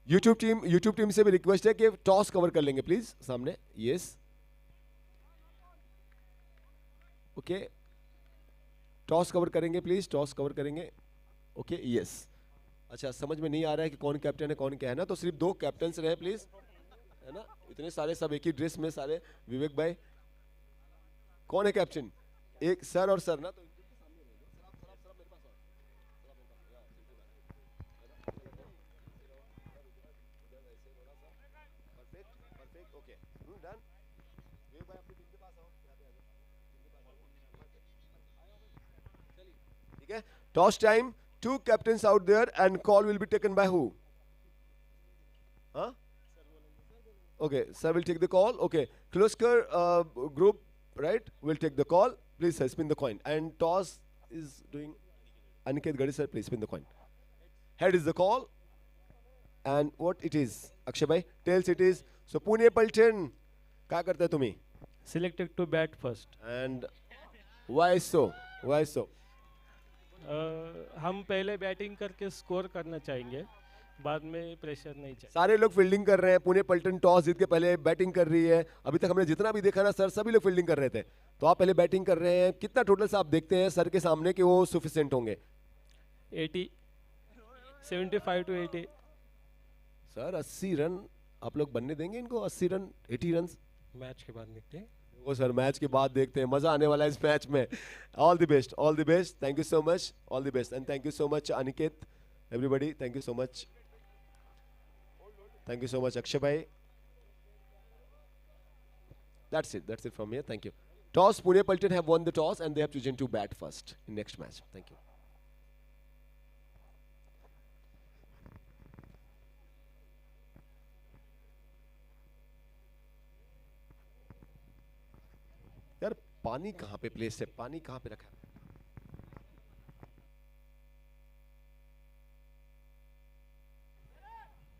YouTube team से भी request है कि टॉस कवर कर लेंगे प्लीज सामने। यस, ओके, टॉस कवर करेंगे प्लीज, टॉस कवर करेंगे। Okay, yes. अच्छा, समझ में नहीं आ रहा है कि कौन कैप्टन है कौन क्या है ना, तो सिर्फ 2 कैप्टन्स रहे प्लीज, है ना। इतने सारे सब एक ही ड्रेस में सारे। विवेक भाई, कौन है कैप्टन? एक सर और सर ना, तो परफेक्ट, ओके, डन। विवेक भाई अपनी टीम के पास आओ, ठीक है। Toss time, 2 captains out there and call will be taken by who? Huh? Okay, sir will take the call. Okay, Klosker group, right, will take the call. Please, sir, spin the coin. And toss is doing Aniket Gadi, sir, please spin the coin. Head is the call. And what it is? Akshay bhai, tails it is. So Pune Paltan, क्या करते हैं तुम्ही? Selected to bat first. And why so? Why so? हम पहले batting करके score करना चाहेंगे, बाद में प्रेशर नहीं चाहिए। सारे लोग फील्डिंग कर रहे हैं, पुणे पल्टन टॉस जीत के पहले बैटिंग कर रही है। अभी तक हमने जितना भी देखा ना सर, सभी लोग फील्डिंग कर रहे थे, तो आप पहले बैटिंग कर रहे हैं। कितना टोटल से आप देखते हैं सर के सामने कि वो सफिशिएंट होंगे? 80, 75 to 80। सर 80 रन आप लोग बनने देंगे इनको? 80 रन, 80 रन? मैच के बाद देखते हैं। वो सर मैच के बाद देखते हैं, मजा आने वाला है इस मैच में। All the best, all the best, thank you so much, all the best, and thank you so much Aniket, everybody, thank you so much, thank you so much Akshay भाई। That's it from here. Thank you. Toss, Pune Paltan have won the toss and they have chosen to bat first in next match. Thank you. यार पानी कहाँ पे place है? पानी कहाँ पे रखा है?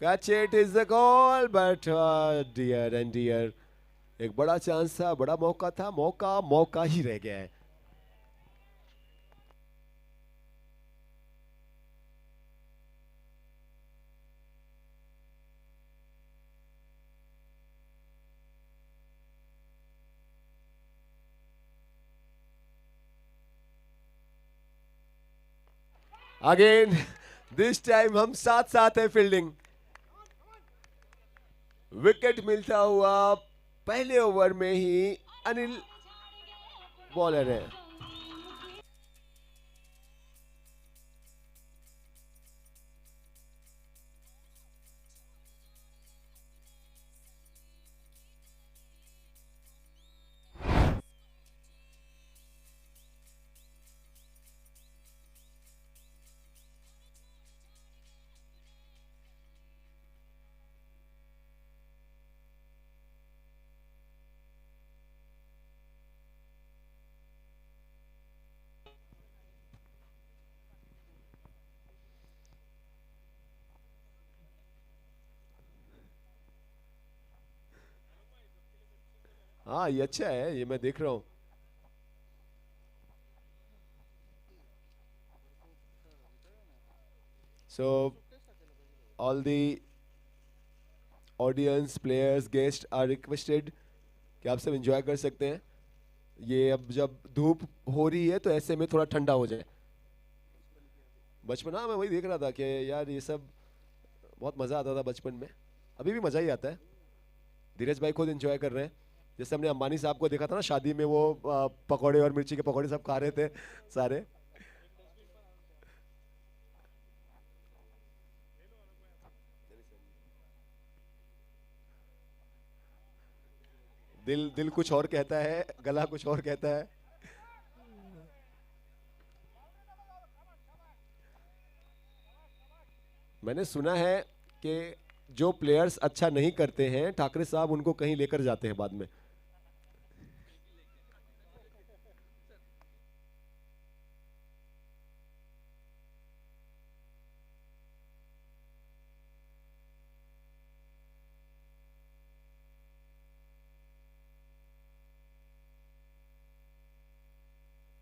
Catch it is the goal, but dear and dear, एक बड़ा चांस था, बड़ा मौका था, मौका ही रह गया है। अगेन दिस टाइम हम साथ साथ है फील्डिंग। विकेट मिलता हुआ पहले ओवर में ही अनिल बॉलर है। हाँ ये अच्छा है, ये मैं देख रहा हूं। So all the audience, players, guest are requested कि आप सब एंजॉय कर सकते हैं। ये अब जब धूप हो रही है तो ऐसे में थोड़ा ठंडा हो जाए। बचपन, हाँ मैं वही देख रहा था कि यार ये सब बहुत मज़ा आता था बचपन में, अभी भी मज़ा ही आता है। धीरज भाई खुद एंजॉय कर रहे हैं। जैसे हमने अंबानी साहब को देखा था ना शादी में, वो पकौड़े और मिर्ची के पकौड़े सब खा रहे थे सारे। दिल दिल कुछ और कहता है, गला कुछ और कहता है। मैंने सुना है कि जो प्लेयर्स अच्छा नहीं करते हैं ठाकरे साहब उनको कहीं लेकर जाते हैं बाद में।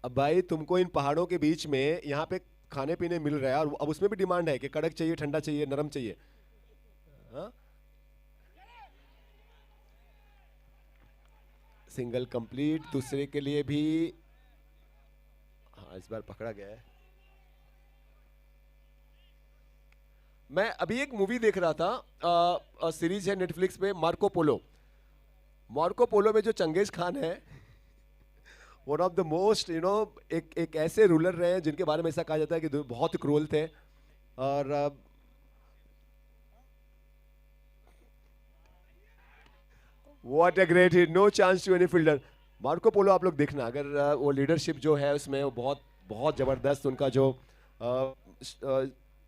अब भाई तुमको इन पहाड़ों के बीच में यहाँ पे खाने पीने मिल रहा है और अब उसमें भी डिमांड है कि कड़क चाहिए, ठंडा चाहिए, नरम चाहिए। हाँ, सिंगल कंप्लीट, दूसरे के लिए भी। हाँ, इस बार पकड़ा गया है। मैं अभी एक मूवी देख रहा था, सीरीज है नेटफ्लिक्स पे, मार्को पोलो। मार्को पोलो में जो चंगेज खान है, वन ऑफ द मोस्ट एक ऐसे रूलर रहे हैं जिनके बारे में ऐसा कहा जाता है कि बहुत क्रूर थे। और what a great hit, no chance to any fielder. Marco Polo आप लोग देखना, अगर वो लीडरशिप जो है उसमें वो बहुत बहुत जबरदस्त, उनका जो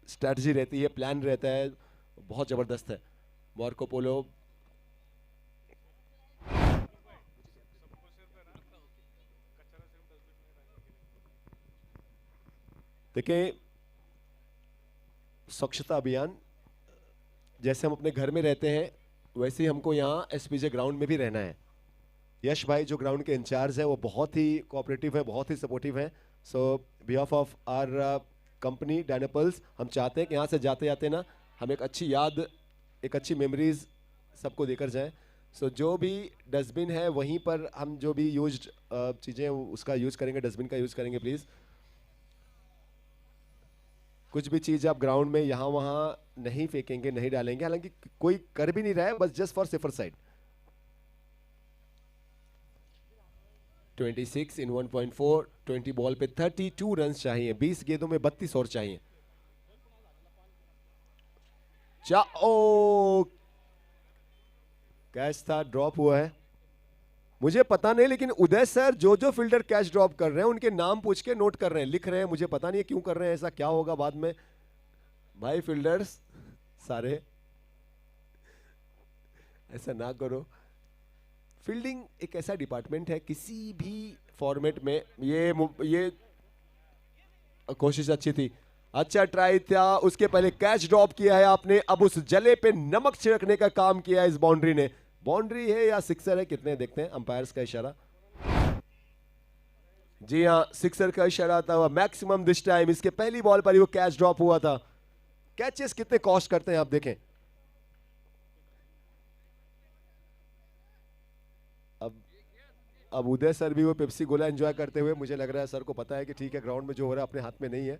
स्ट्रेटजी रहती है, प्लान रहता है, बहुत जबरदस्त है मार्को पोलो। देखिए, स्वच्छता अभियान, जैसे हम अपने घर में रहते हैं वैसे ही हमको यहाँ एसपीजे ग्राउंड में भी रहना है। यश भाई जो ग्राउंड के इंचार्ज है वो बहुत ही कोऑपरेटिव है, बहुत ही सपोर्टिव है। सो बिहाफ ऑफ आवर कंपनी डायनापल्स, हम चाहते हैं कि यहाँ से जाते जाते ना हम एक अच्छी याद, एक अच्छी मेमोरीज सबको देकर जाएं। सो जो भी डस्टबिन है वहीं पर हम जो भी यूज्ड चीज़ें उसका यूज़ करेंगे, डस्टबिन का यूज़ करेंगे प्लीज़। कुछ भी चीज़ आप ग्राउंड में यहाँ वहाँ नहीं फेंकेंगे, नहीं डालेंगे, हालांकि कोई कर भी नहीं रहा है, बस just for safer side. 26 in 1.4, 20 ball पे 32 रन चाहिए, 20 गेंदों में 32 और चाहिए। ओ, कैच था, ड्रॉप हुआ है, मुझे पता नहीं, लेकिन उदय सर जो जो फील्डर कैच ड्रॉप कर रहे हैं उनके नाम पूछ के नोट कर रहे हैं, लिख रहे हैं, मुझे पता नहीं है क्यों कर रहे हैं ऐसा, क्या होगा बाद में। भाई फील्डर्स सारे ऐसा ना करो। फील्डिंग एक ऐसा डिपार्टमेंट है किसी भी फॉर्मेट में, ये कोशिश अच्छी थी, अच्छा ट्राई था, उसके पहले कैच ड्रॉप किया है आपने, अब उस जले पे नमक छिड़कने का काम किया है इस बाउंड्री ने। बाउंड्री है या सिक्सर है, कितने देखते हैं, अंपायर्स का इशारा। जी हाँ, सिक्सर का इशारा आता हुआ मैक्सिमम दिस टाइम। इसके पहली बॉल पर ही वो कैच ड्रॉप हुआ था। कैचेस कितने कॉस्ट करते हैं आप देखें। अब उदय सर भी वो पेप्सी गोला एंजॉय करते हुए, मुझे लग रहा है सर को पता है कि ठीक है ग्राउंड में जो हो रहा है अपने हाथ में नहीं है।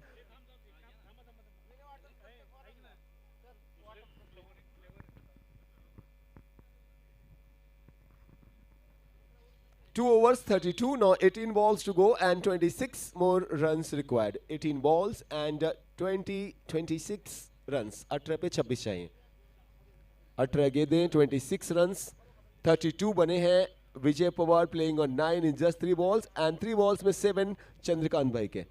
Two overs, 32, now 18 balls to go and 26 more runs required. 18 balls and 26 runs. 18 पे 26 चाहिए। 18 गेंदें, 26 runs, 32 बने हैं। Vijay Pawar playing on 9 in just 3 balls and 3 balls में 7 चंद्रकांत भाई के।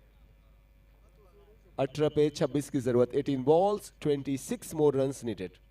18 पे 26 की जरूरत। 18 balls, 26 more runs needed.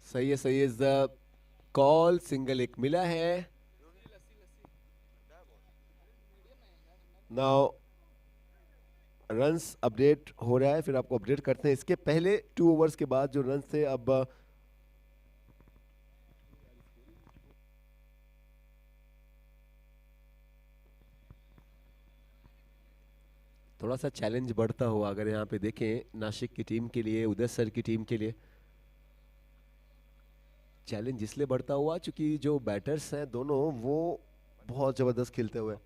सही है, सही है, कॉल सिंगल एक मिला है। नाउ रन्स अपडेट हो रहा है, फिर आपको अपडेट करते हैं। इसके पहले 2 ओवर्स के बाद जो रन्स थे, अब थोड़ा सा चैलेंज बढ़ता हुआ अगर यहाँ पे देखें नासिक की टीम के लिए, उदय सर की टीम के लिए चैलेंज इसलिए बढ़ता हुआ क्योंकि जो बैटर्स हैं दोनों वो बहुत जबरदस्त खेलते हुए।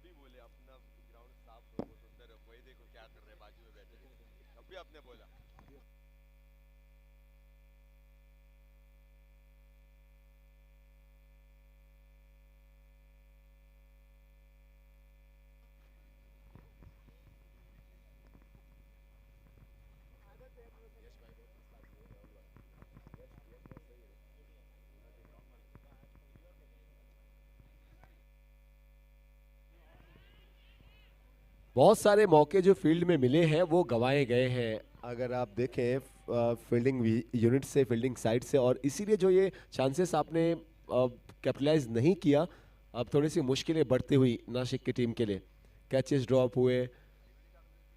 बहुत सारे मौके जो फील्ड में मिले हैं वो गंवाए गए हैं, अगर आप देखें फील्डिंग यूनिट से, फील्डिंग साइड से, और इसीलिए जो ये चांसेस आपने कैपिटलाइज नहीं किया, अब थोड़ी सी मुश्किलें बढ़ती हुई नासिक की टीम के लिए। कैचेस ड्रॉप हुए,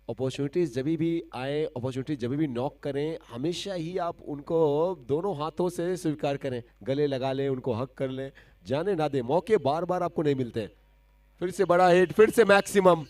अपॉर्चुनिटीज जब भी आए, अपॉर्चुनिटी जब भी नॉक करें, हमेशा ही आप उनको दोनों हाथों से स्वीकार करें, गले लगा लें, उनको हक कर लें, जाने ना दें। मौके बार बार आपको नहीं मिलते हैं। फिर से बड़ा हिट, फिर से मैक्सिमम।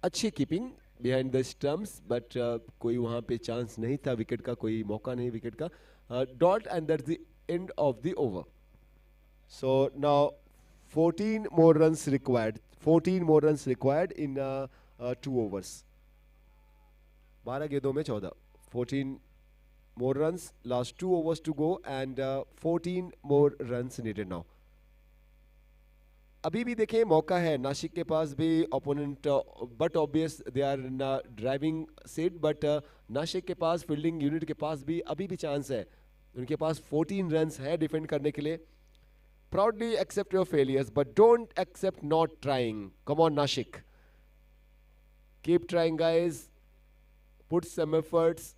अच्छी keeping behind the stumps, but कोई वहां पे चांस नहीं था विकेट का, कोई मौका नहीं विकेट का। Dot and that's the end of the over. So now 14 more runs required, 14 more runs required in 2 overs। 12 गेंदों में 14, 14 more runs, last 2 overs to go and 14 more runs needed now। अभी भी देखें मौका है नासिक के पास भी, opponent but obvious they are in driving seat, but Nashik के पास, फील्डिंग यूनिट के पास भी अभी भी चांस है। उनके पास 14 रन्स है डिफेंड करने के लिए। Proudly accept your failures but don't accept not trying. Come on Nashik, keep trying guys, put some efforts.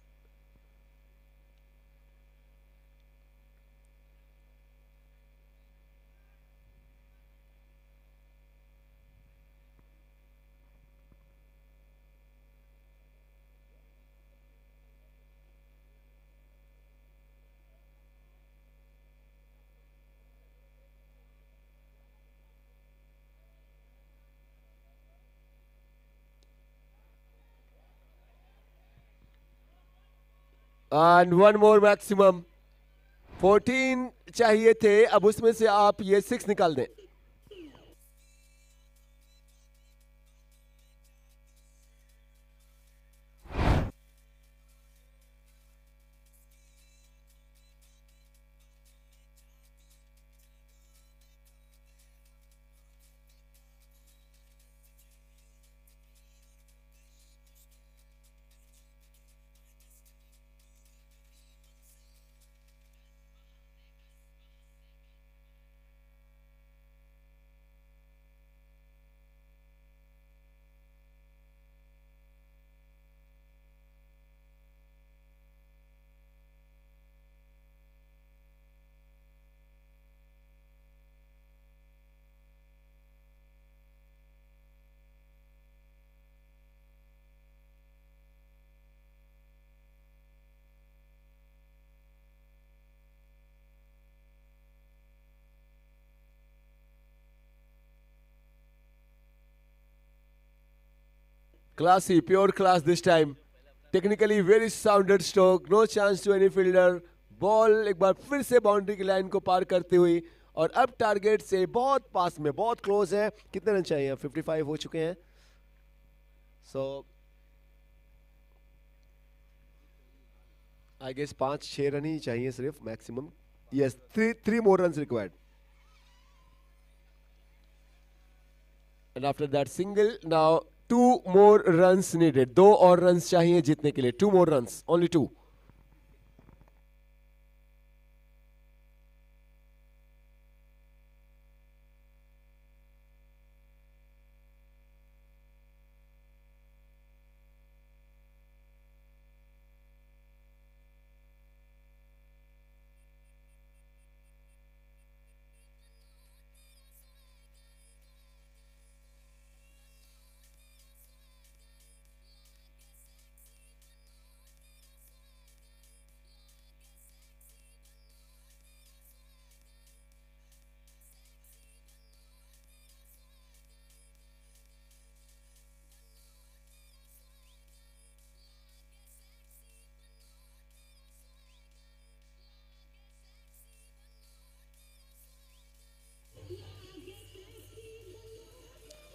And one more maximum. 14 चाहिए थे, अब उसमें से आप ये 6 निकाल दें। Classy, pure class this time. Technically very sounded stroke, no chance to any fielder. Ball एक बार फिर से बाउंड्री की लाइन को पार करते हुई, और अब टारगेट से बहुत पास में, बहुत क्लोज है। कितने रन चाहिए? 55 हो चुके हैं। सो आई गेस 5-6 रन ही चाहिए सिर्फ maximum. Yes, 3 more runs required। And after that single, now 2 more runs needed। 2 और runs चाहिए जीतने के लिए। 2 more runs, only 2।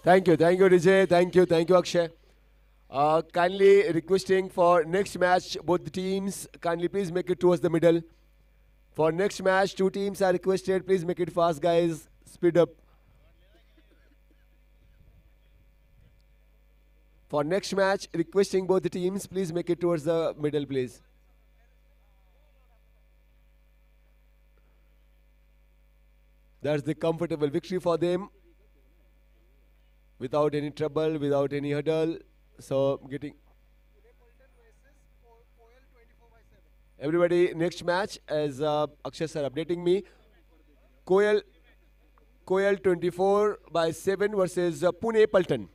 Thank you, DJ. Thank you, Akshay. Kindly requesting for next match, both the teams, kindly please make it towards the middle. For next match, two teams are requested. Please make it fast, guys. Speed up. For next match, requesting both the teams, please make it towards the middle, please. That's the comfortable victory for them. Without any trouble, without any hurdle. So getting everybody next match as Akshay sir updating me. Koyal 24/7 versus Pune Paltan.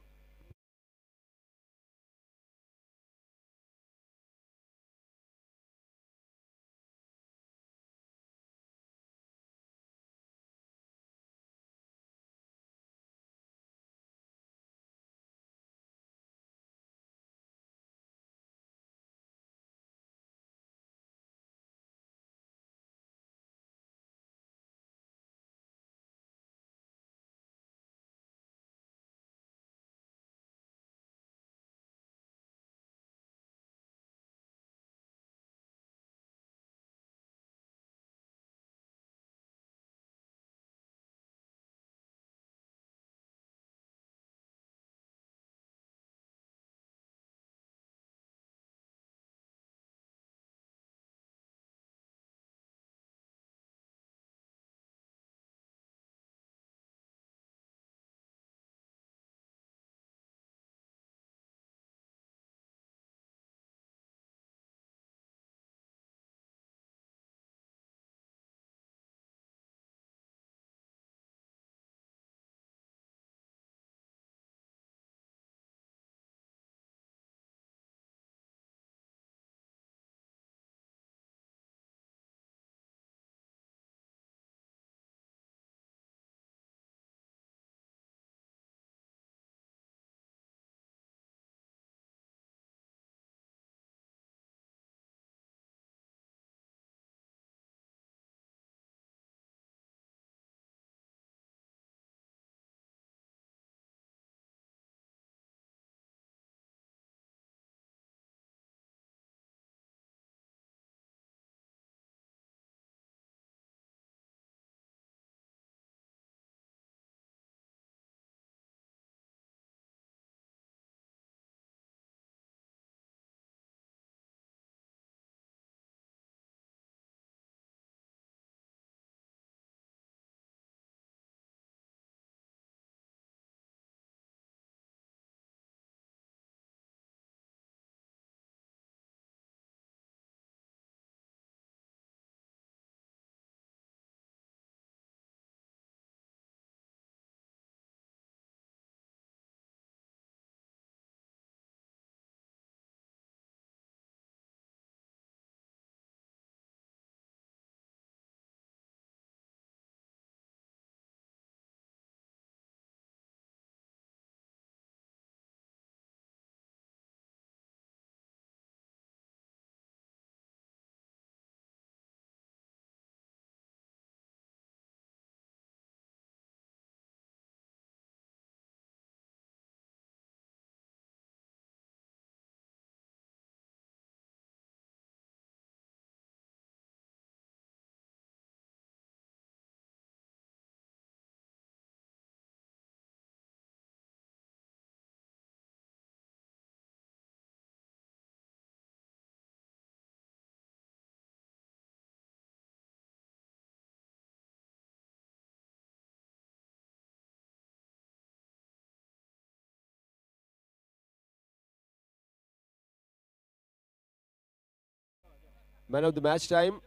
Man of the match time.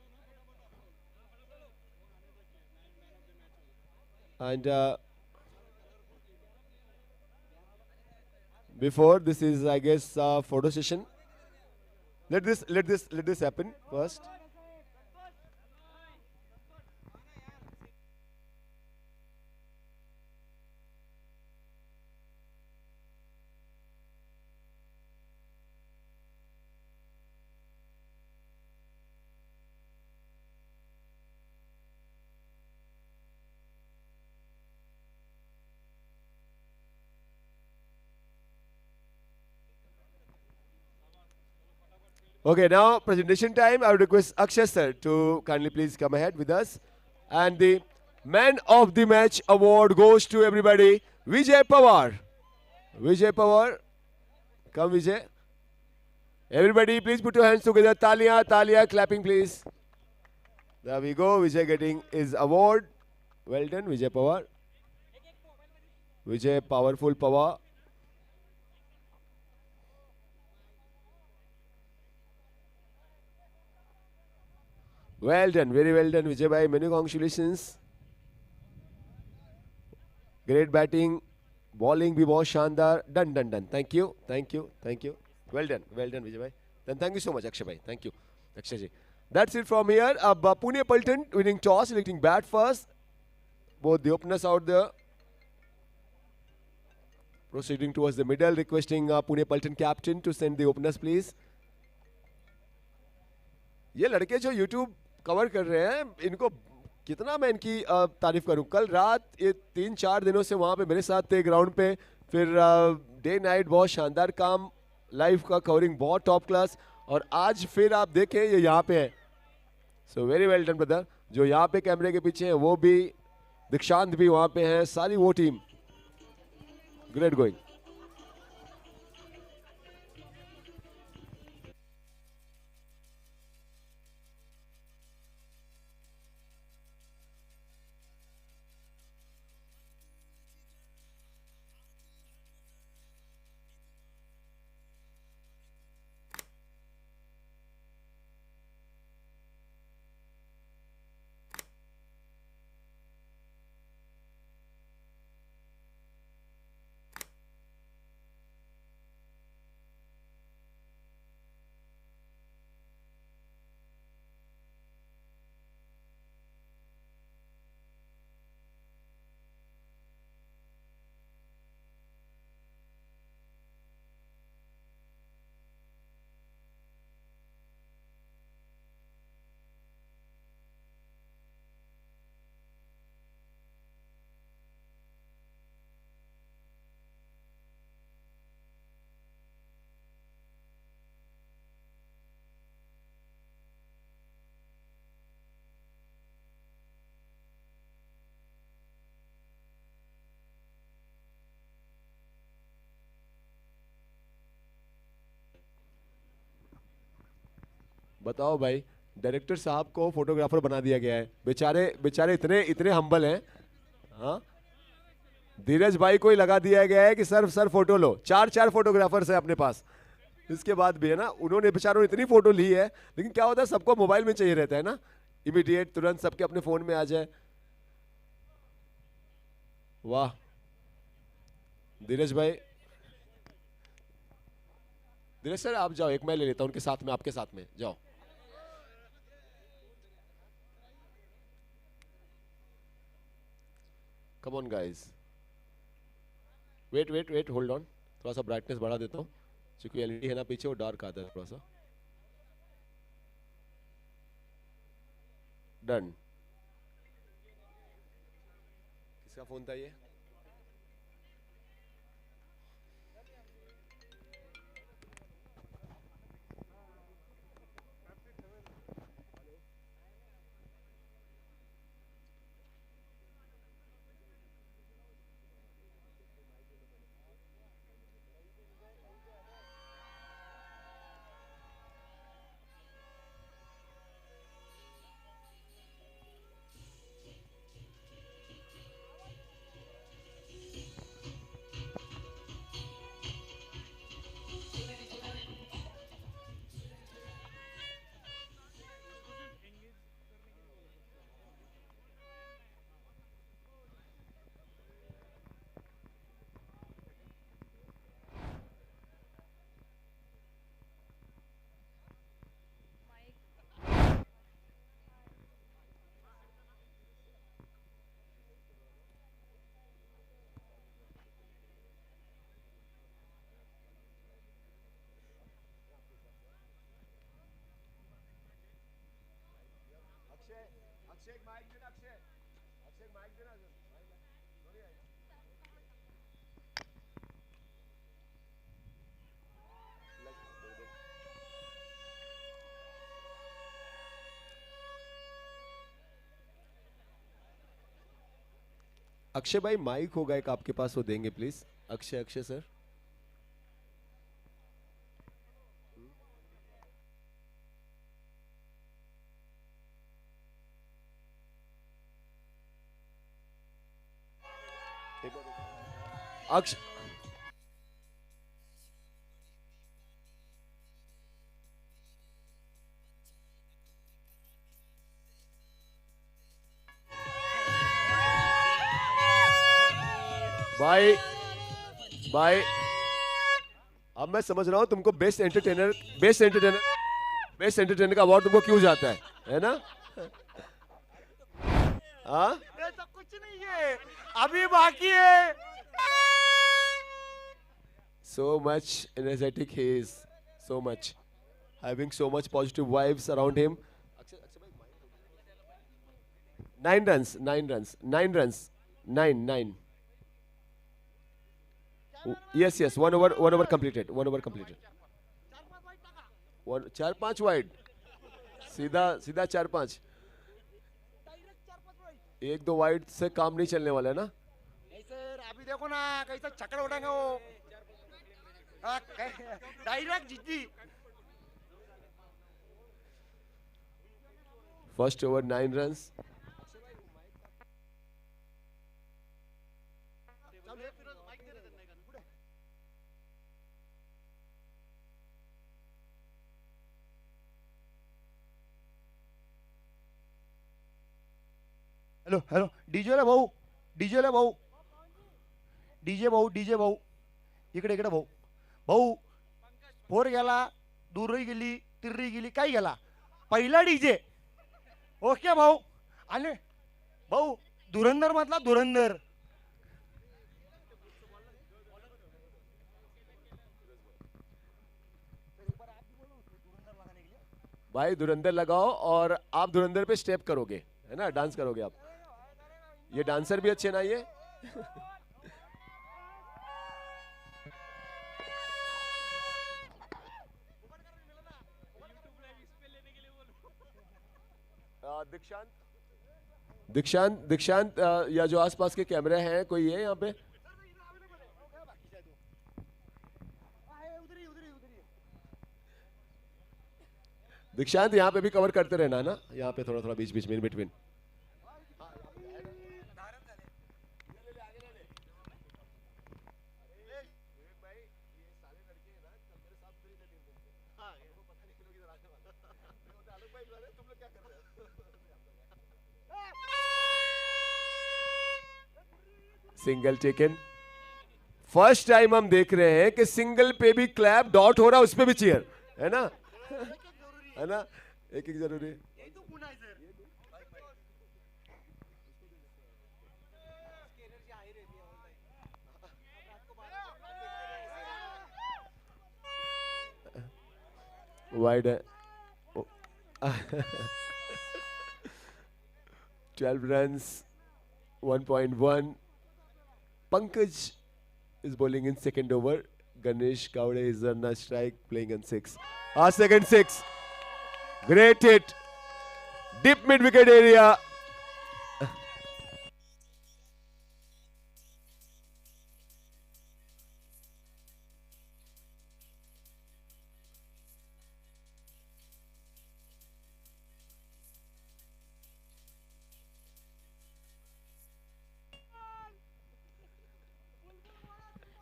And before this is, I guess, photo session. Let this happen first. Okay, now presentation time. I would request Akshay sir to kindly please come ahead with us. And the man of the match award goes to everybody, Vijay Pawar. Vijay Pawar, come Vijay. Everybody, please put your hands together. Talia, Talia, clapping, please. There we go. Vijay getting his award. Well done, Vijay Pawar. Vijay, powerful Pawar. Well done, very well done, Vijay bhai. Many congratulations. Great batting, bowling भी बहुत शानदार. Done, done, done. Thank you, thank you, thank you. Well done, Vijay bhai. Then thank you so much, Akshay bhai. Thank you, Akshay ji. That's it from here. Pune Pulton winning toss, selecting bat first. Both the openers out there. Proceeding towards the middle, requesting Pune Pulton captain to send the openers, please. ये लड़के जो YouTube cover कर रहे हैं, इनको कितना मैं इनकी तारीफ करूं. कल रात ये 3-4 दिनों से वहां पे मेरे साथ थे ग्राउंड पे. फिर डे नाइट बहुत शानदार काम, लाइव का कवरिंग बहुत टॉप क्लास. और आज फिर आप देखें ये यहाँ पे है. So very well done brother. जो यहाँ पे कैमरे के पीछे हैं वो भी, दीक्षांत भी वहाँ पे हैं, सारी वो टीम. Great going. बताओ भाई, डायरेक्टर साहब को फोटोग्राफर बना दिया गया है. बेचारे बेचारे इतने इतने हम्बल हैं. हाँ, धीरज भाई को ही लगा दिया गया है कि सर सर फोटो लो. 4 फोटोग्राफर्स है अपने पास. इसके बाद भी है ना, उन्होंने बेचारों ने इतनी फोटो ली है. लेकिन क्या होता है, सबको मोबाइल में चाहिए रहता है ना, इमीडिएट तुरंत सबके अपने फोन में आ जाए. वाह धीरज भाई. धीरज सर आप जाओ, एक मैं ले लेता हूं उनके साथ में, आपके साथ में जाओ. Come on guys. Wait wait wait, hold on. थोड़ा सा ब्राइटनेस बढ़ा देता हूँ, क्योंकि एलईडी है ना पीछे, वो डार्क आता है थोड़ा सा. डन. किसका फोन था ये? अक्षय माइक देना. अक्षय माइक देना. अक्षय भाई माइक होगा एक आपके पास, वो देंगे प्लीज। अक्षय, अक्षय सर। अक्षय, भाई भाई अब मैं समझ रहा हूँ तुमको बेस्ट एंटरटेनर का अवार्ड तुमको क्यों जाता है ना? हाँ, ऐसा कुछ नहीं है, अभी बाकी है। so much energetic he is, so much having so much positive vibes around him. 9 runs. Yes, one over completed. One 4-5 wide, सीधा 4-5। एक दो वाइड से काम नहीं चलने वाला है ना? नहीं सर, अभी देखो ना कैसा चक्कर उठाएंगे वो। डायरेक्ट जीती। First over 9 runs। Hello hello, DJ भाऊ, डीजे भाऊ, इकडे भाऊ, फोर गेला, दूरही गेली, तिर्री गेली, काय गेला, पहिला डीजे। ओके भाऊ, आणि भाऊ धुरंधर मधला धुरंधर। भाई धुरंधर लगाओ और आप धुरंधर पे स्टेप करोगे, है ना, डांस करोगे आप। ये डांसर भी अच्छे ना ये। दीक्षांत या जो आसपास के कैमरे हैं, कोई है यहाँ पे? दीक्षांत यहाँ पे भी कवर करते रहना ना, यहाँ पे थोड़ा थोड़ा बीच बीच में, in between. Single taken. First time हम देख रहे हैं कि सिंगल पे भी क्लैप, डॉट हो रहा है उस पे भी चीयर, है ना? है ना, एक एक जरूरी है। वाइड है। 12 runs, 1.1. Pankaj is bowling in second over. Ganesh Gowde is on a strike, playing on 6. Second 6. Great hit. Deep mid wicket area.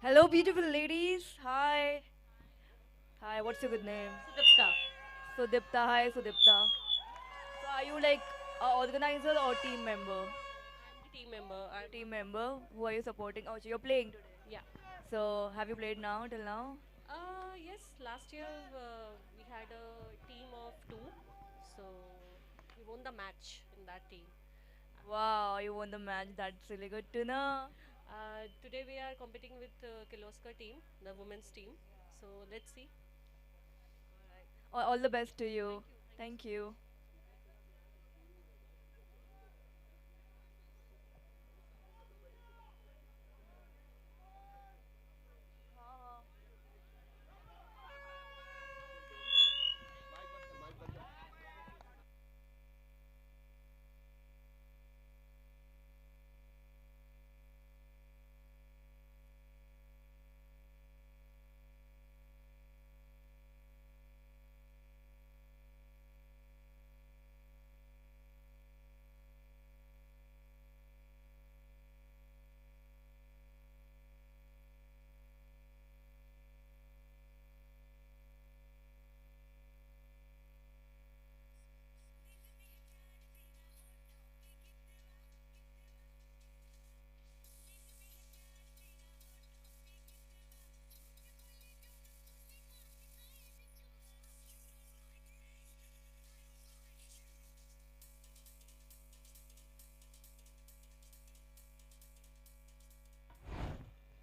Hello, beautiful ladies. Hi. Hi, what's your good name? Sudipta. Sudipta. Hi, Sudipta. So, are you like a organizer or team member? I'm the team member. Team member. Who are you supporting? Oh, so you're playing today. Yeah. So, have you played now till now? Yes, last year we had a team of two, so we won the match in that team. Wow, you won the match. That's really good to know. Today we are competing with Kirloskar team, the women's team. So let's see. All the best to you. Thank you.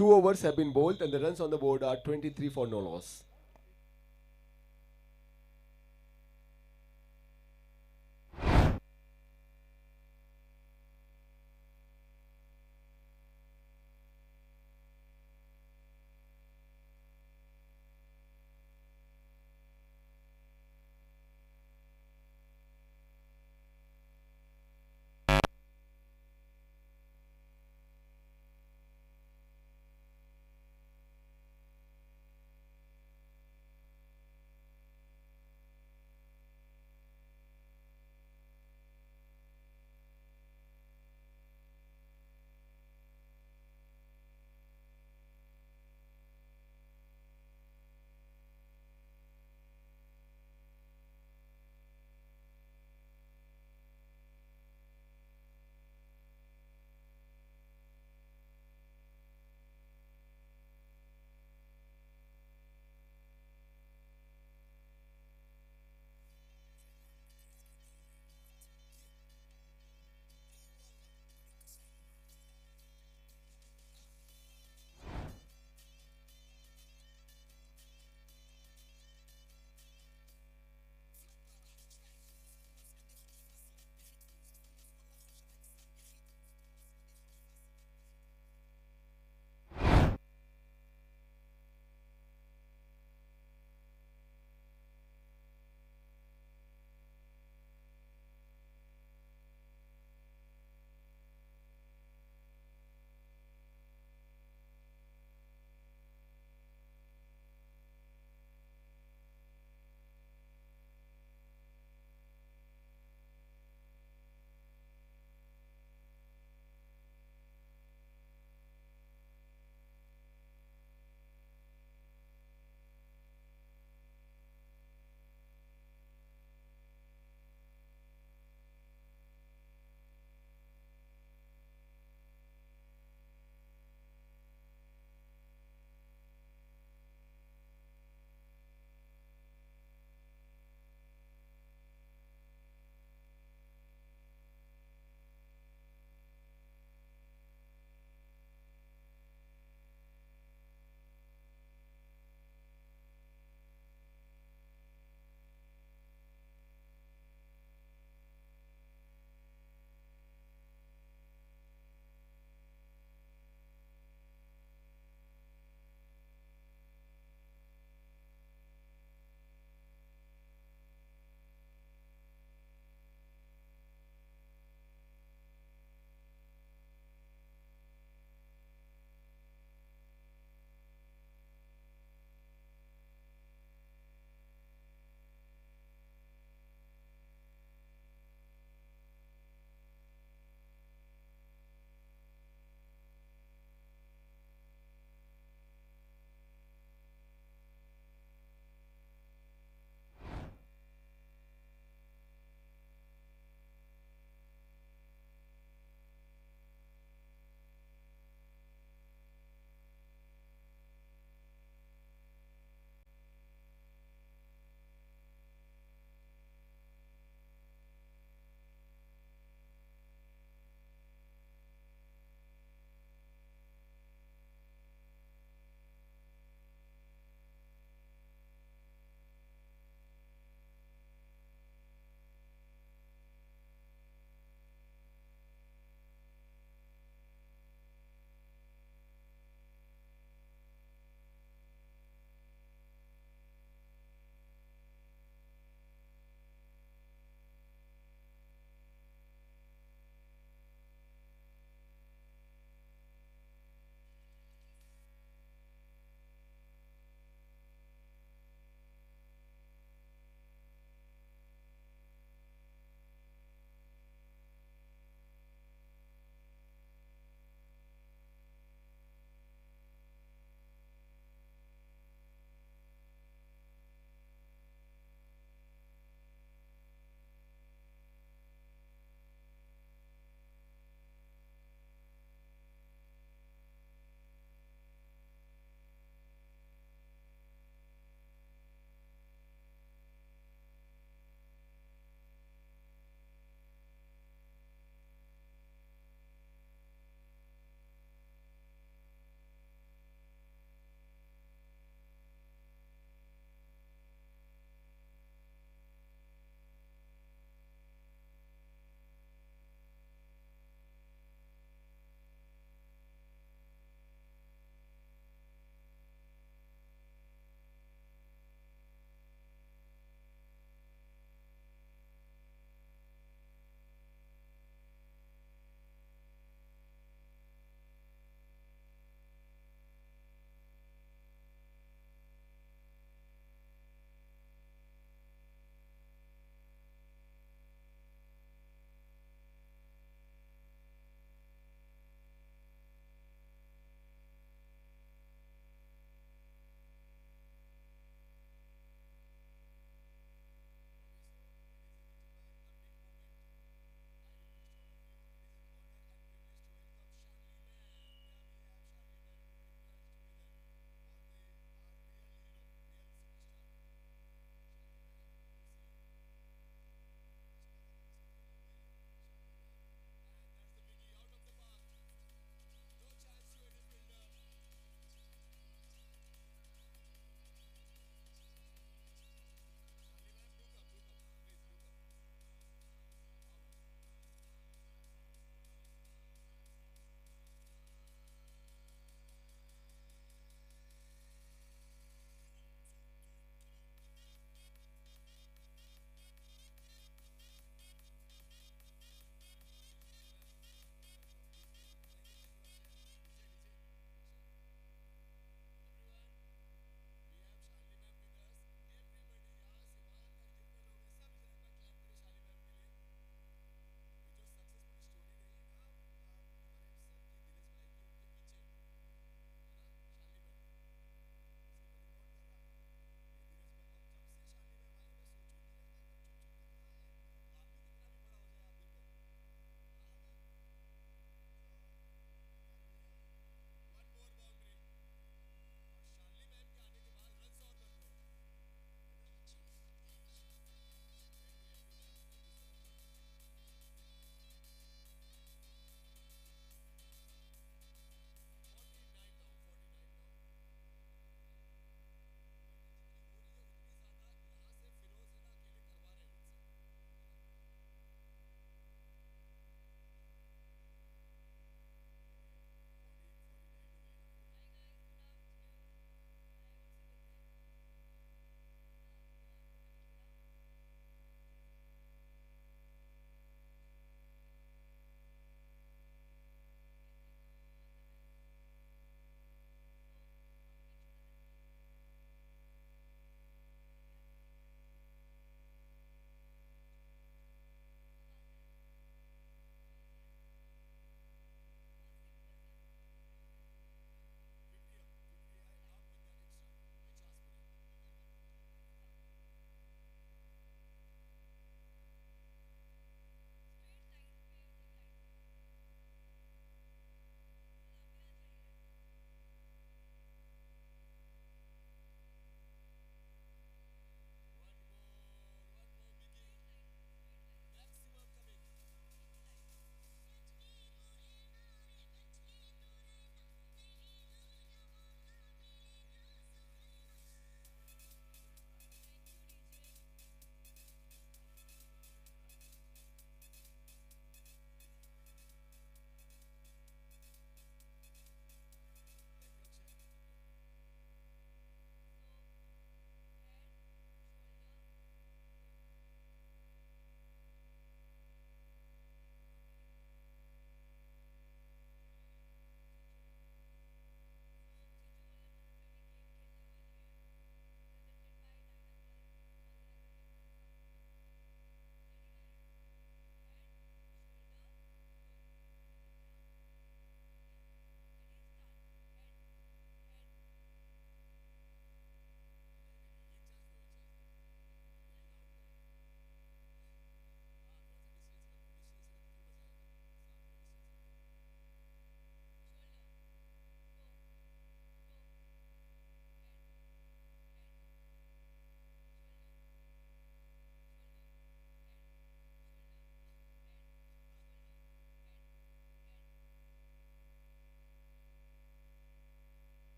2 overs have been bowled and the runs on the board are 23 for no loss.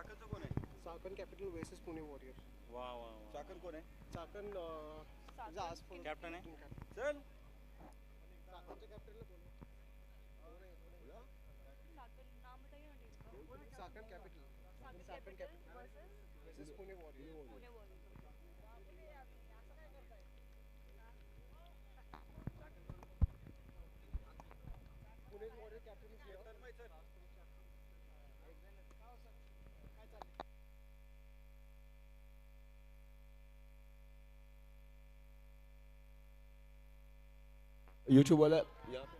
चाकणचं कोण आहे? Chakan capital versus Pune warrior. वा वा वा. चाकण कोण आहे? Chakan captain आहे. चल. चाकणच्या कॅपिटलला बोल. Chakan capital. Chakan capital versus Pune warrior. Pune warrior captain is here. YouTube वाला यहाँ पे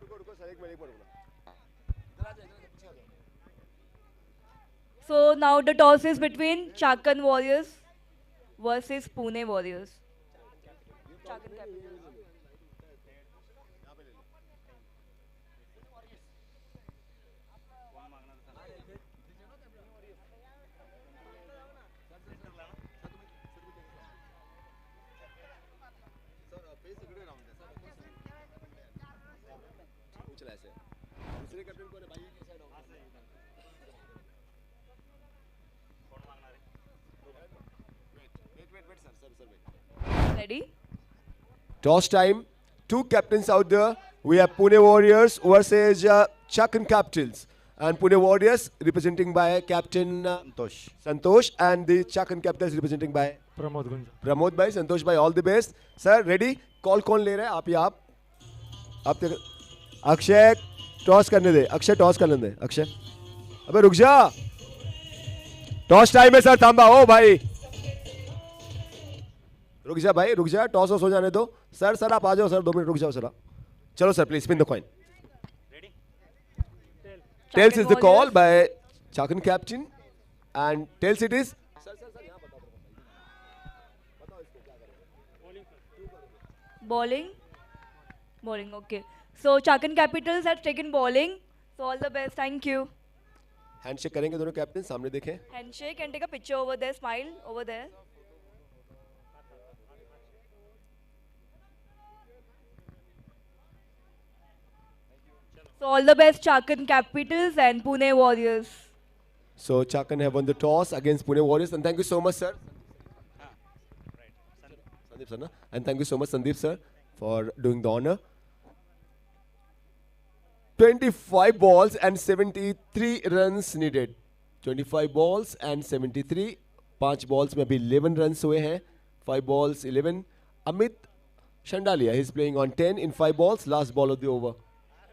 रुको रुको सर, एक मिनट रुको. So now the toss is between Chakan Warriors versus Pune Warriors. Chakan Capital. चला ऐसे. दूसरे कैप्टन को भाई ये साइड आओ. Wait, sir. Ready? Toss time. Two captains out there. We have Pune Warriors versus Chakan Capitals. And Pune Warriors representing by Captain Santosh and the Chakan Capitals representing by Pramod Gunj. Pramod bhai, Santosh bhai, all the best. Sir, ready? Call कौन ले रहा है? आप या आप Akshay toss करने दे. Akshay toss करने दे. अक्षय अबे रुक जा. टॉस टाइम है सर. थांबा ओ भाई. रुक जा भाई, रुक जा. टॉस हो जाने दो. सर आप आ जाओ सर. 2 मिनट रुक जाओ सर. चलो sir, please spin the coin. Tails is the call by Chakan captain and tails it is. Bowling. Bowling, okay. So Chakan Capitals have taken bowling. So all the best. Thank you. Handshake करेंगे दोनों captain. सामने देखें. Handshake and take a picture over there. Smile over there. So all the best Chakan Capitals and Pune Warriors. So Chakan have won the toss against Pune Warriors, and thank you so much, sir. Sandeep sir, na? And thank you so much, Sandeep sir, for doing the honor. 25 balls and 73 runs needed. 25 balls and 73. 5 balls में अभी 11 runs हुए हैं. 5 balls 11. Amit Shandalia, he's playing on 10 in 5 balls. Last ball of the over.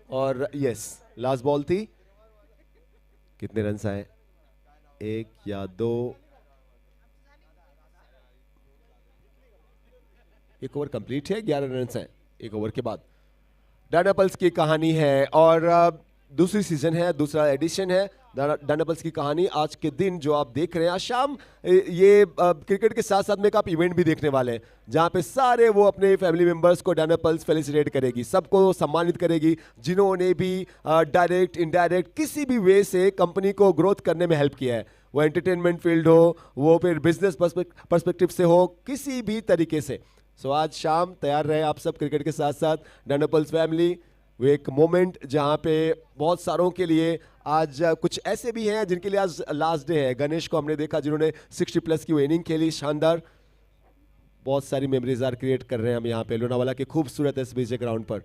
और yes last ball थी. कितने runs आए? 1 या 2. एक ओवर कंप्लीट है. 11 रन्स हैं एक ओवर के बाद. डैनापल्स की कहानी है और दूसरी सीजन है, दूसरा एडिशन है डैनापल्स की कहानी. आज के दिन जो आप देख रहे हैं, आज शाम ये क्रिकेट के साथ साथ में एक आप इवेंट भी देखने वाले हैं जहां पे सारे वो अपने फैमिली मेंबर्स को डैनापल्स फेलिसिटेट करेगी, सबको सम्मानित करेगी जिन्होंने भी डायरेक्ट इनडायरेक्ट किसी भी वे से कंपनी को ग्रोथ करने में हेल्प किया है. वो एंटरटेनमेंट फील्ड हो, वो फिर बिजनेस पर्सपेक्टिव से हो, किसी भी तरीके से. सो आज शाम तैयार रहे आप सब क्रिकेट के साथ साथ. डैनापल्स फैमिली वो एक मोमेंट जहां पे बहुत सारों के लिए आज कुछ ऐसे भी हैं जिनके लिए आज लास्ट डे है. गणेश को हमने देखा जिन्होंने 60+ की वो इनिंग खेली, शानदार. बहुत सारी मेमोरीज आर क्रिएट कर रहे हैं हम यहाँ पे लोनावाला के खूबसूरत एसबीजे ग्राउंड पर.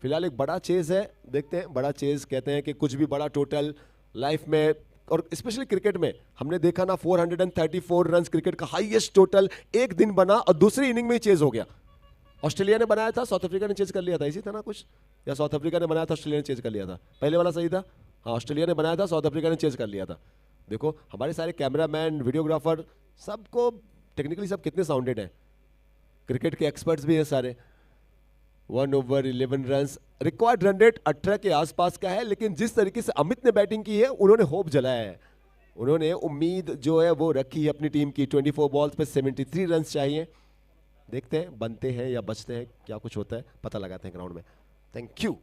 फिलहाल एक बड़ा चेज है, देखते हैं. बड़ा चेज कहते हैं कि कुछ भी बड़ा टोटल लाइफ में और स्पेशली क्रिकेट में हमने देखा ना. 434 रन क्रिकेट का हाईएस्ट टोटल एक दिन बना और दूसरी इनिंग में ही चेज हो गया. ऑस्ट्रेलिया ने बनाया था, साउथ अफ्रीका ने चेज कर लिया था, इसी था ना कुछ, या साउथ अफ्रीका ने बनाया था ऑस्ट्रेलिया ने चेज कर लिया था. पहले वाला सही था. हाँ, ऑस्ट्रेलिया ने बनाया था, साउथ अफ्रीका ने चेज कर लिया था. देखो हमारे सारे कैमरामैन, वीडियोग्राफर, सबको टेक्निकली सब कितने साउंडेड हैं. क्रिकेट के एक्सपर्ट्स भी हैं सारे. 1 over 11 runs. Required run rate 18 के आसपास का है, लेकिन जिस तरीके से अमित ने बैटिंग की है उन्होंने होप जलाया है. उन्होंने उम्मीद जो है वो रखी है अपनी टीम की. 24 बॉल्स पे 73 रन चाहिए. देखते हैं बनते हैं या बचते हैं, क्या कुछ होता है पता लगाते हैं ग्राउंड में. Thank you.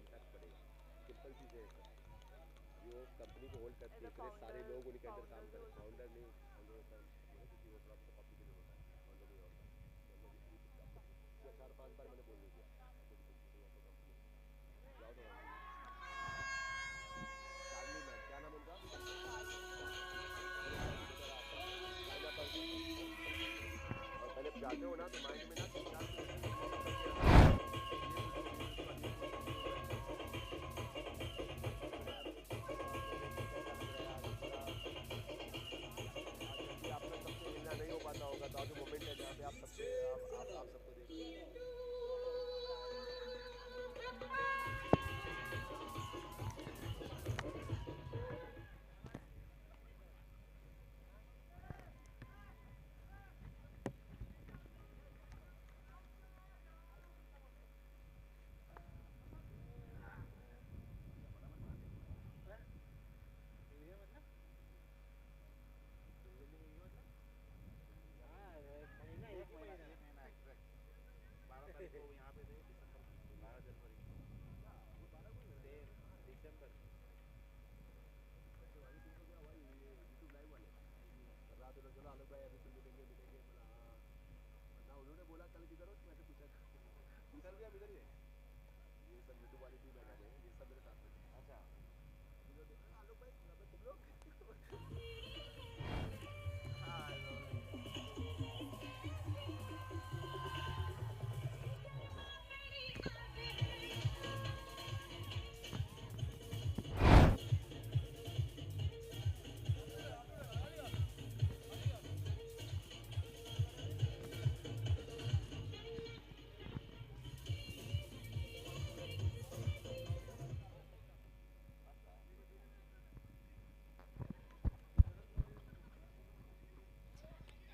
इम्पैक्ट पड़ेगा. सिंपल चीज़ें हैं सर. जो कंपनी को होल्ड करती है इतने सारे लोग उनके अंदर काम कर फाउंडर नहीं अंदर होता है किसी को प्रॉब्लम कॉपी के लिए होता है फाउंडर नहीं होता है 4-5 बार मैंने बोल दिया जाओ तो चार्ली मैम क्या नाम उनका और पहले जाते हो ना तो माइंड में ना नहीं हो पाता होगा तो जो मोमेंट है जहाँ पे आप सबसे आप सबको देखिए. उन्होंने बोला कल किधर हो मैंने पूछा इधर भी हम इधर ही है ये सब यूट्यूब वाली टीम है ये सब मेरे साथ में. अच्छा आलोक भाई तुम लोग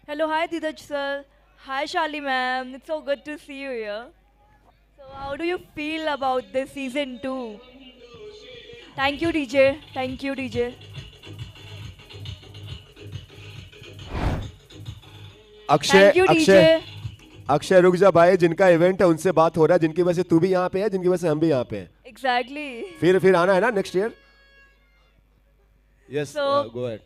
Hello, hi Dheeraj sir. Hi Shali ma'am. It's so good to see you here. So, how do you feel about this season 2? Thank you, DJ. Thank you, DJ. Akshay Thank you, Akshay DJ. Akshay रुक जा भाई जिनका event है उनसे बात हो रहा है जिनकी वजह से तू भी यहाँ पे है जिनकी वजह से हम भी यहाँ पे हैं. Exactly. फिर आना है ना next year. Yes So- go ahead.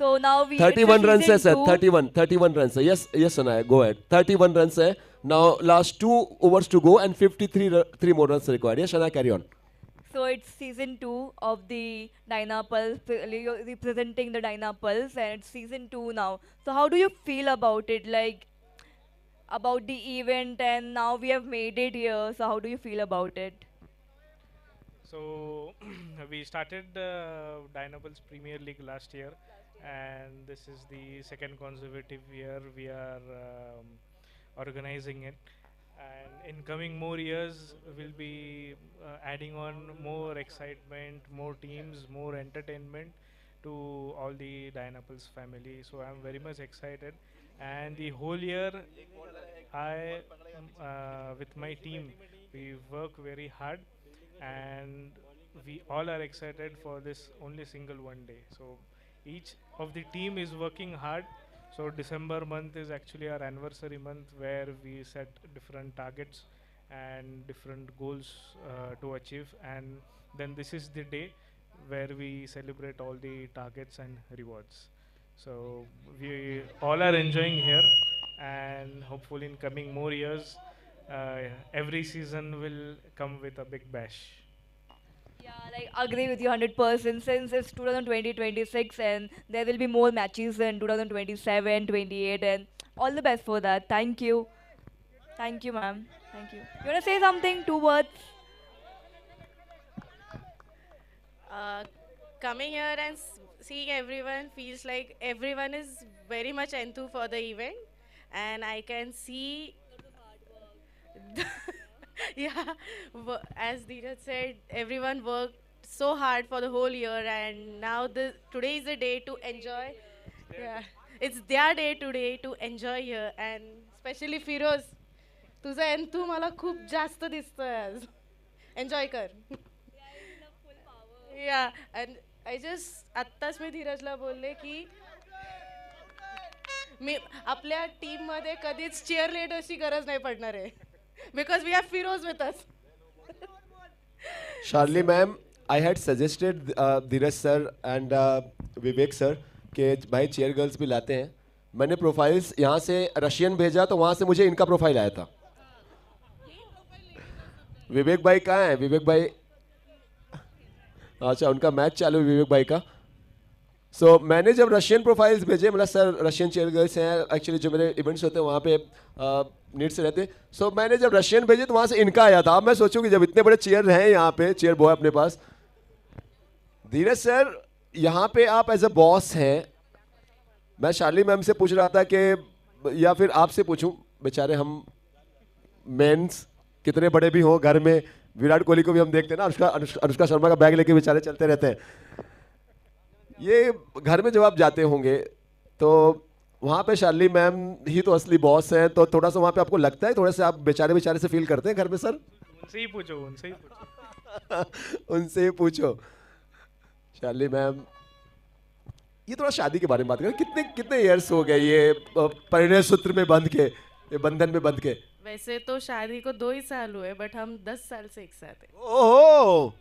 So now we. 31 runs है सर. 31. 31 runs है. यस सुना है. Go ahead. 31 runs है. Now last 2 overs to go and 53 more runs required. Yes Shana, carry on. So it's season 2 of the Dynapulse, you're representing the Dynapulse, and it's season 2 now. So how do you feel about it, like about the event, and now we have made it here. So how do you feel about it? So we started Dynapulse Premier League last year, and this is the second consecutive year we are organizing it. And in coming more years, we'll be adding on more excitement, more teams, more entertainment to all the Dynapulse family. So I'm very much excited. And the whole year, I, with my team, we work very hard, and we all are excited for this only single one day. So each of the team is working hard. So December month is actually our anniversary month where we set different targets and different goals to achieve, and then this is the day where we celebrate all the targets and rewards. So we all are enjoying here, and hopefully in coming more years, every season will come with a big bash. Yeah, like agree with you 100% since it's 2020-26 and there will be more matches in 2027, 28 and all the best for that. Thank you. Thank you, ma'am. Thank you. You want to say something? 2 words? Coming here and seeing everyone feels like everyone is very much enthused for the event, and I can see yeah, as Dheeraj said, everyone worked so hard for the whole year, and now today is the day to enjoy. Yeah, it's their day today to enjoy here, and especially Firoz, तुझा enthu मला खूप जास्त दिसतोय आज. Enjoy कर. या and I just आत्ताच मी धीरजला बोलले की मी आपल्या टीम मध्ये कधीच चीअर लीडरची गरज नाही पडणार आहे because we have Firoz with us. Charlie ma'am, I had suggested Dheeraj sir and Vivek sir कि भाई चेयर गर्ल्स भी लाते हैं. मैंने प्रोफाइल्स यहाँ से रशियन भेजा तो वहाँ से मुझे इनका प्रोफाइल आया था. विवेक भाई कहाँ हैं? विवेक भाई, अच्छा उनका मैच चालू है विवेक भाई का. सो मैंने जब रशियन प्रोफाइल्स भेजे, मतलब सर रशियन चेयर गर्ल्स हैं एक्चुअली, जो मेरे इवेंट्स होते हैं वहाँ पे नीड्स रहते. सो मैंने जब रशियन भेजे तो वहाँ से इनका आया था. अब मैं सोचूं कि जब इतने बड़े चेयर हैं यहाँ पे, चेयर बॉय अपने पास, धीरज सर यहाँ पे आप एज अ बॉस हैं. मैं शार्ली मैम से पूछ रहा था कि या फिर आपसे पूछूं, बेचारे हम मेंस कितने बड़े भी हों घर में, विराट कोहली को भी हम देखते हैं ना, अनुष्का शर्मा का बैग लेके बेचारे चलते रहते हैं. ये घर में जब आप जाते होंगे तो वहाँ पे शार्ली मैम ही तो असली बॉस हैं, तो थोड़ा सा वहाँ पे आपको लगता है, थोड़ा सा आप बेचारे बेचारे से फील करते हैं घर में सर? उनसे ही पूछो, उनसे ही पूछो. उनसे ही पूछो. शार्ली मैम, ये थोड़ा शादी के बारे में बात करें. कितने कितने ईयर्स हो गए ये परिणय सूत्र में बंध के, ये बंधन में बंध के? वैसे तो शादी को 2 ही साल हुए, बट हम 10 साल से एक साथ हैं. ओहो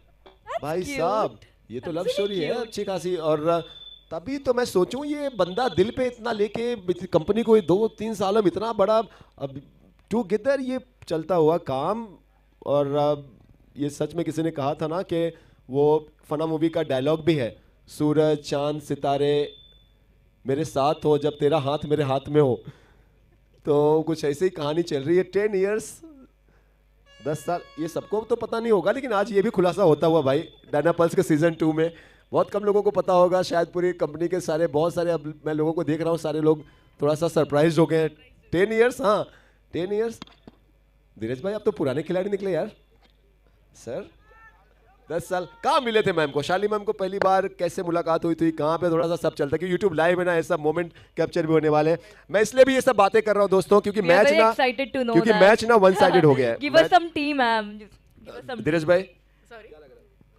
भाई cute. साहब, ये तो लव That's स्टोरी है cute. अच्छी खासी. और तभी तो मैं सोचूं ये बंदा दिल पे इतना लेके कंपनी को 2-3 साल में इतना बड़ा अब टुगेदर ये चलता हुआ काम. और ये सच में किसी ने कहा था ना कि वो फना मूवी का डायलॉग भी है, सूरज चांद सितारे मेरे साथ हो जब तेरा हाथ मेरे हाथ में हो. तो कुछ ऐसी ही कहानी चल रही है. 10 इयर्स, 10 साल, ये सबको तो पता नहीं होगा, लेकिन आज ये भी खुलासा होता हुआ भाई डायना पल्स के सीजन 2 में. बहुत कम लोगों को पता होगा, शायद पूरी कंपनी के सारे, बहुत सारे, अब मैं लोगों को देख रहा हूँ, सारे लोग थोड़ा सा सरप्राइज हो गए. 10 इयर्स, हाँ 10 इयर्स. धीरज भाई आप तो पुराने खिलाड़ी निकले यार. सर 10 साल कहाँ मिले थे मैम को? शार्ली मैम को पहली बार कैसे मुलाकात हुई थी, कहाँ पे? थोड़ा सा सब चलता है कि यूट्यूब लाइव है ना, ऐसा मोमेंट कैप्चर भी होने वाले हैं. मैं इसलिए भी ये सब बातें कर रहा हूँ दोस्तों, क्योंकि We are मैच very ना, excited to know क्योंकि that. मैच ना वन साइडेड हो गया है. Give us some tea, ma'am. Give us some धीरज भाई, sorry,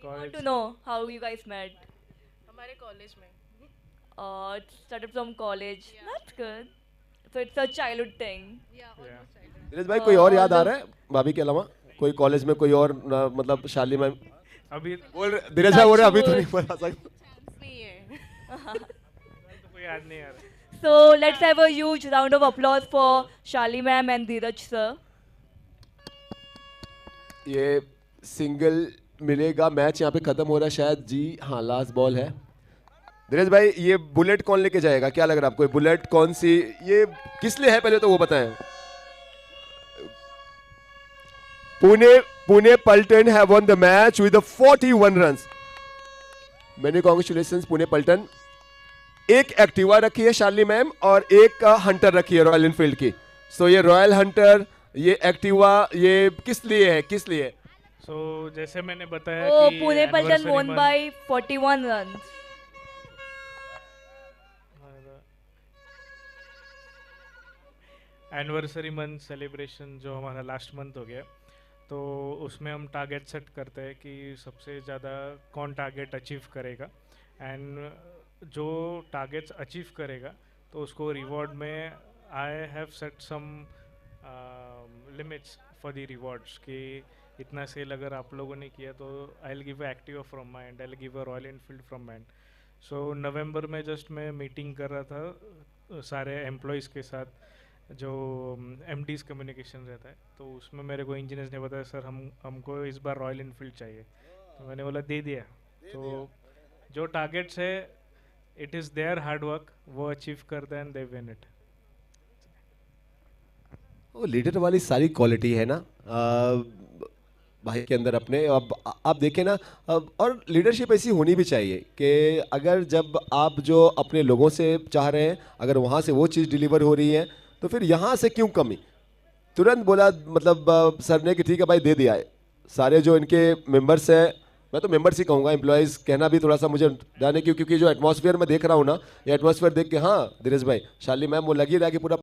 I want to know how you guys met. हमारे कॉलेज में. It started from college. That's good. So it's a childhood thing. धीरज भाई कोई और याद आ रहा है भाभी के अलावा? कोई कॉलेज में कोई और मतलब शार्ली मैम अभी बोल रहे, धीरज भाई बोल रहे अभी तो नहीं बता सकते. नहीं है. तो कोई याद नहीं आ रहा. So let's have a huge round of applause for Sharli ma'am and Dheeraj sir. ये सिंगल मिलेगा, मैच यहाँ पे खत्म हो रहा है शायद. जी हाँ, लास्ट बॉल है. धीरज भाई ये बुलेट कौन लेके जाएगा, क्या लग रहा है आपको? बुलेट कौन सी, ये किस लिए है पहले तो वो बताएं. पुणे पल्टन have won the match with the 41 runs. Many congratulations Pune पल्टन. एक एक्टिवा रखी है शार्ली मैम और एक हंटर रखी है रॉयल एनफील्ड की. सो ये रॉयल हंटर, ये एक्टिवा, ये किस लिए है, किस लिए? So जैसे मैंने बताया Oh, कि Pune Paltan anniversary won month- by 41 runs. Anniversary month celebration जो हमारा लास्ट मंथ हो गया, तो उसमें हम टारगेट सेट करते हैं कि सबसे ज़्यादा कौन टारगेट अचीव करेगा. एंड जो टारगेट्स अचीव करेगा तो उसको रिवॉर्ड में I have set some limits for the rewards कि इतना सेल अगर आप लोगों ने किया तो I will give a Activa from my end I will give a royal Enfield from my end. So November में जस्ट मैं मीटिंग कर रहा था सारे एम्प्लॉयज़ के साथ, जो एमडीज़ कम्युनिकेशन रहता है, तो उसमें मेरे को इंजीनियर्स ने बताया सर हमको इस बार रॉयल एनफील्ड चाहिए. तो मैंने बोला दे दिया. तो जो टारगेट्स है it is there hard work, वो अचीव करते हैं एंड दे विन इट. वो लीडर वाली सारी क्वालिटी है ना भाई के अंदर अपने. अब आप देखें ना, अब और लीडरशिप ऐसी होनी भी चाहिए कि अगर जब आप जो अपने लोगों से चाह रहे हैं, अगर वहाँ से वो चीज़ डिलीवर हो रही है तो फिर यहाँ से क्यों कमी? तुरंत बोला मतलब सर ने कि ठीक है भाई दे दिया है. सारे जो इनके मेंबर्स हैं, मैं तो मेंबर्स ही कहूँगा, एम्प्लॉयज़ कहना भी थोड़ा सा मुझे जाने क्योंकि जो एटमॉस्फेयर में देख रहा हूँ ना, ये एटमॉस्फेयर देख के, हाँ धीरज भाई शार्ली मैम वो लग ही रहा है कि पूरा